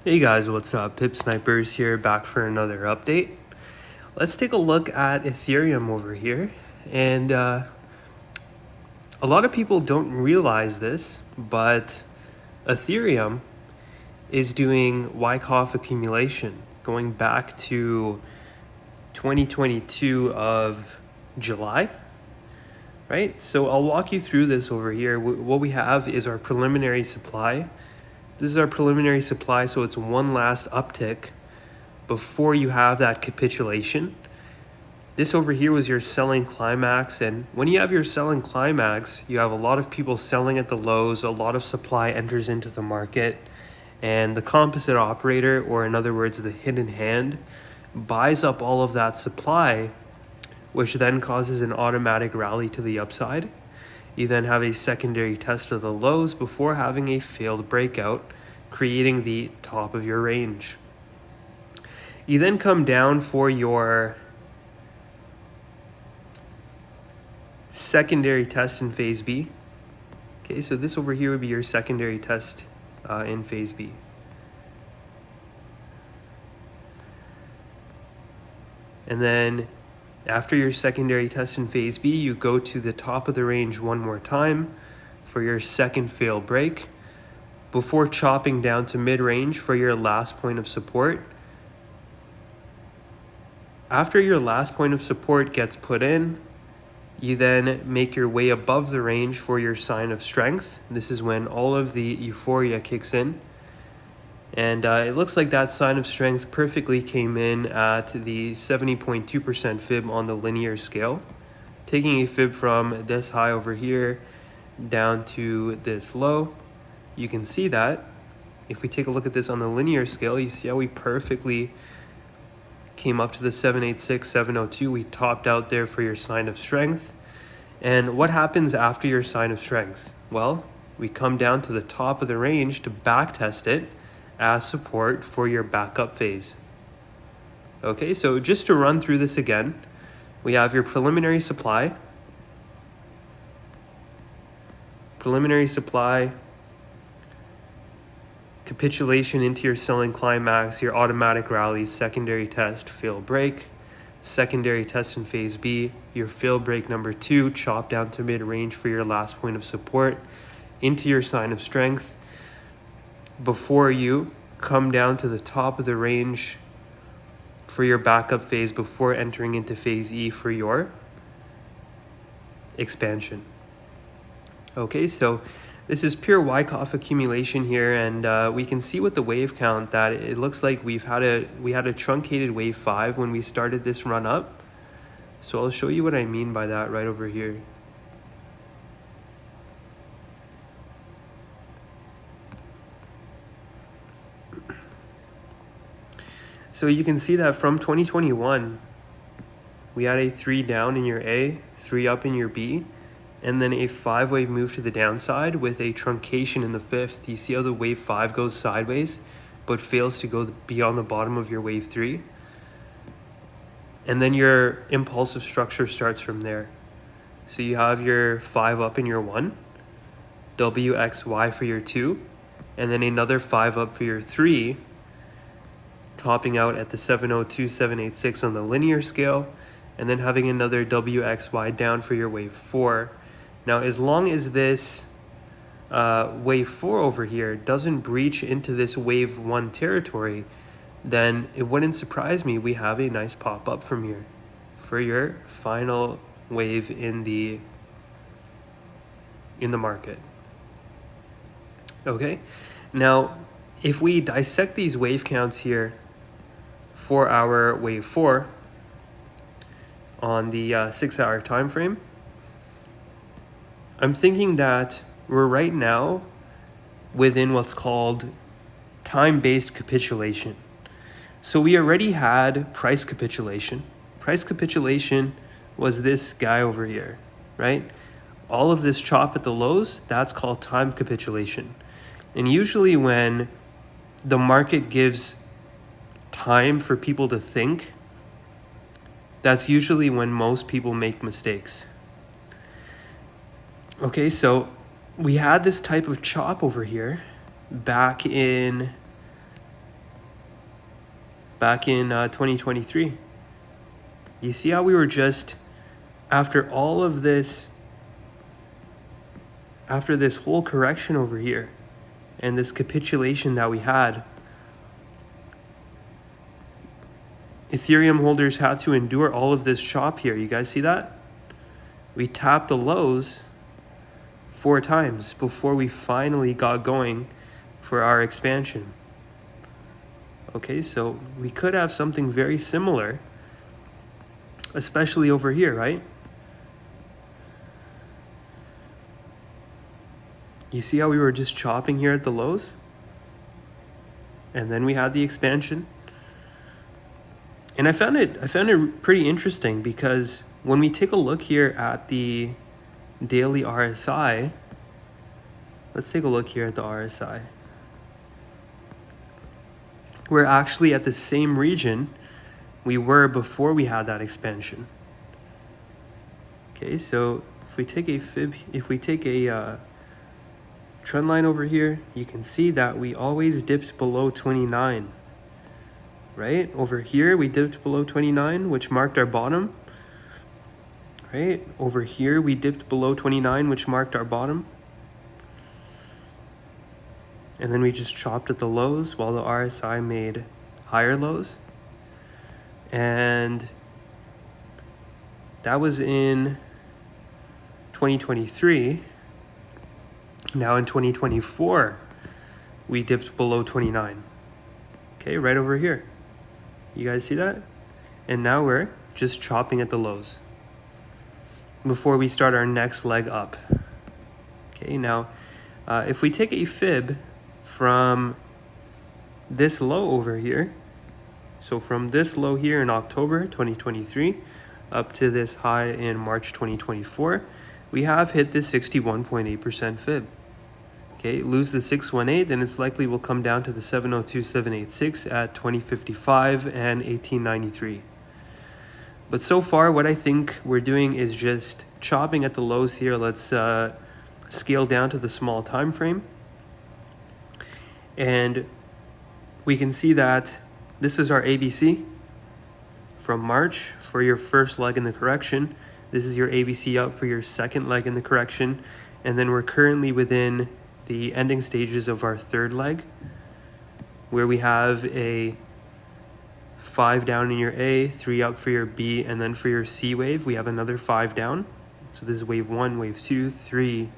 Hey guys, what's up? PipSnipers here, back for another update. Let's take a look at Ethereum over here. And a lot of people don't realize this, but Ethereum is doing Wyckoff accumulation going back to 2022 of July, right? So I'll walk you through this over here. What we have is our preliminary supply. This is our preliminary supply, so it's one last uptick before you have that capitulation. This over here was your selling climax, and when you have your selling climax, you have a lot of people selling at the lows, a lot of supply enters into the market, and the composite operator, or in other words, the hidden hand, buys up all of that supply, which then causes an automatic rally to the upside. You then have a secondary test of the lows before having a failed breakout, creating the top of your range. You then come down for your secondary test in phase B. Okay, so this over here would be your secondary test in phase B. And then after your secondary test in phase B, you go to the top of the range one more time for your second fail break before chopping down to mid-range for your last point of support. After your last point of support gets put in, you then make your way above the range for your sign of strength. This is when all of the euphoria kicks in. And it looks like that sign of strength perfectly came in at the 70.2% fib on the linear scale, taking a fib from this high over here down to this low. You can see that if we take a look at this on the linear scale, you see how we perfectly came up to the 786, 702. We topped out there for your sign of strength. And what happens after your sign of strength? Well, we come down to the top of the range to back test it as support for your backup phase. Okay, so just to run through this again, we have your preliminary supply, capitulation into your selling climax, your automatic rally, secondary test, fail break, secondary test in phase B, your fail break number 2, chop down to mid-range for your last point of support, into your sign of strength, before you come down to the top of the range for your backup phase before entering into phase E for your expansion. Okay, so this is pure Wyckoff accumulation here, and we can see with the wave count that it looks like we had a truncated wave 5 when we started this run up. So I'll show you what I mean by that right over here. So you can see that from 2021, we had a 3 down in your A, 3 up in your B, and then a 5-wave move to the downside with a truncation in the 5th. You see how the wave 5 goes sideways, but fails to go beyond the bottom of your wave 3? And then your impulsive structure starts from there. So you have your 5 up in your 1, WXY for your 2, and then another 5 up for your 3, topping out at the 702, 786 on the linear scale, and then having another WXY down for your wave 4. Now, as long as this wave 4 over here doesn't breach into this wave 1 territory, then it wouldn't surprise me we have a nice pop-up from here for your final wave in the market. Okay, now if we dissect these wave counts here for our wave 4 on the 6-hour time frame, I'm thinking that we're right now within what's called time-based capitulation. So we already had price capitulation. Price capitulation was this guy over here, right? All of this chop at the lows, that's called time capitulation. And usually when the market gives time for people to think, that's usually when most people make mistakes. Okay, so we had this type of chop over here back in back in 2023. You see how we were just, after all of this, after this whole correction over here and this capitulation that we had, Ethereum holders had to endure all of this chop here. You guys see that? We tapped the lows 4 times before we finally got going for our expansion. Okay, so we could have something very similar, especially over here, right? You see how we were just chopping here at the lows? And then we had the expansion. And I found it pretty interesting because when we take a look here at the daily RSI, let's take a look here at the RSI. We're actually at the same region we were before we had that expansion. Okay, so if we take a trend line over here, you can see that we always dipped below 29. Right? Over here, we dipped below 29, which marked our bottom. Right? Over here, we dipped below 29, which marked our bottom. And then we just chopped at the lows while the RSI made higher lows. And that was in 2023. Now in 2024, we dipped below 29. Okay, right over here. You guys see that? And now we're just chopping at the lows before we start our next leg up. Okay, now if we take a fib from this low over here, so from this low here in October 2023 up to this high in March 2024, we have hit this 61.8% fib. Okay, lose the 618, then it's likely will come down to the 702.786 at 2055 and 1893. But so far, what I think we're doing is just chopping at the lows here. Let's scale down to the small time frame. And we can see that this is our ABC from March for your first leg in the correction. This is your ABC up for your second leg in the correction. And then we're currently within the ending stages of our third leg, where we have a 5 down in your A, 3 up for your B, and then for your C wave, we have another 5 down. So this is wave 1, wave 2, 3.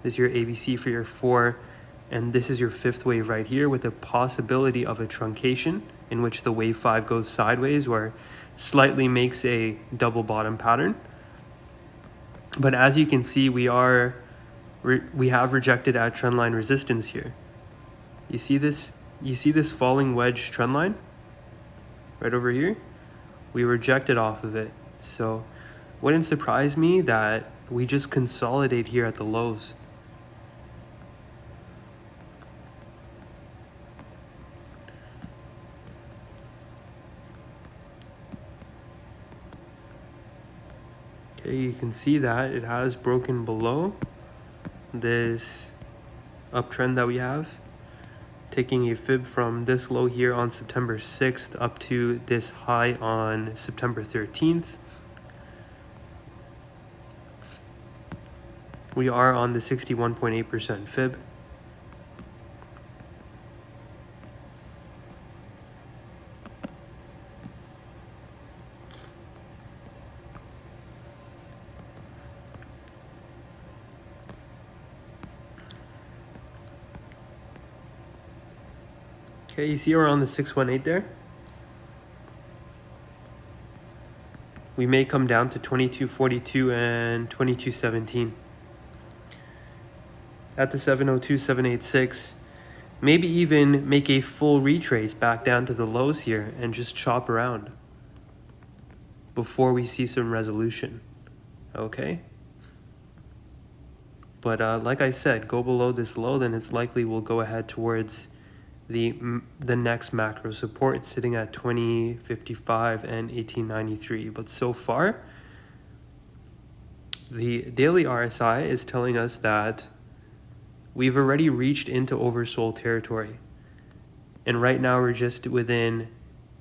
This is your ABC for your 4, and this is your 5th wave right here with the possibility of a truncation in which the wave 5 goes sideways or slightly makes a double bottom pattern. But as you can see, we have rejected at trendline resistance here. You see this falling wedge trendline right over here? We rejected off of it. So wouldn't surprise me that we just consolidate here at the lows. Okay, you can see that it has broken below this uptrend that we have, taking a fib from this low here on September 6th up to this high on September 13th. We are on the 61.8% fib. Okay, you see we're on the 618 there. We may come down to 2242 and 2217. At the 702.786, maybe even make a full retrace back down to the lows here and just chop around before we see some resolution. Okay? But like I said, go below this low, then it's likely we'll go ahead towards the next macro support sitting at 2055 and 1893. But so far, the daily RSI is telling us that we've already reached into oversold territory. And right now we're just within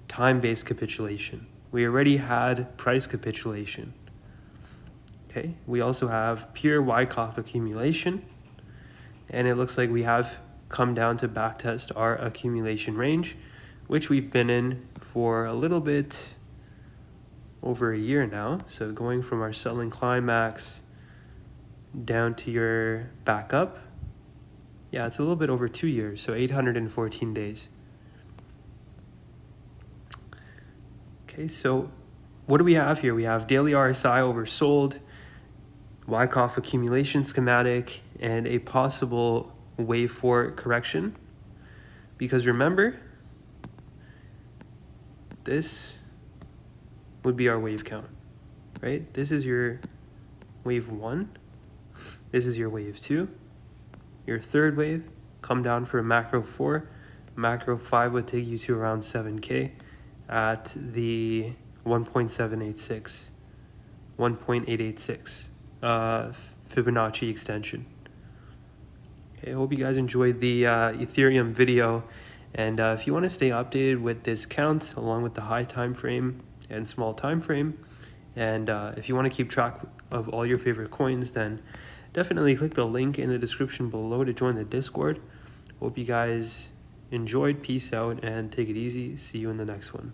time-based capitulation. We already had price capitulation. Okay, we also have pure Wyckoff accumulation, and it looks like we have come down to backtest our accumulation range, which we've been in for a little bit over a year now. So going from our selling climax down to your backup, yeah, it's a little bit over 2 years, so 814 days. Okay, so what do we have here? We have daily RSI oversold, Wyckoff accumulation schematic, and a possible wave 4 correction. Because remember, this would be our wave count, right? This is your wave 1. This is your wave 2. Your third wave, come down for a macro 4. Macro 5 would take you to around 7K at the 1.786, 1.886 Fibonacci extension. Okay, I hope you guys enjoyed the Ethereum video. And if you want to stay updated with this count along with the high time frame and small time frame, and if you want to keep track of all your favorite coins, then definitely click the link in the description below to join the Discord. Hope you guys enjoyed. Peace out and take it easy. See you in the next one.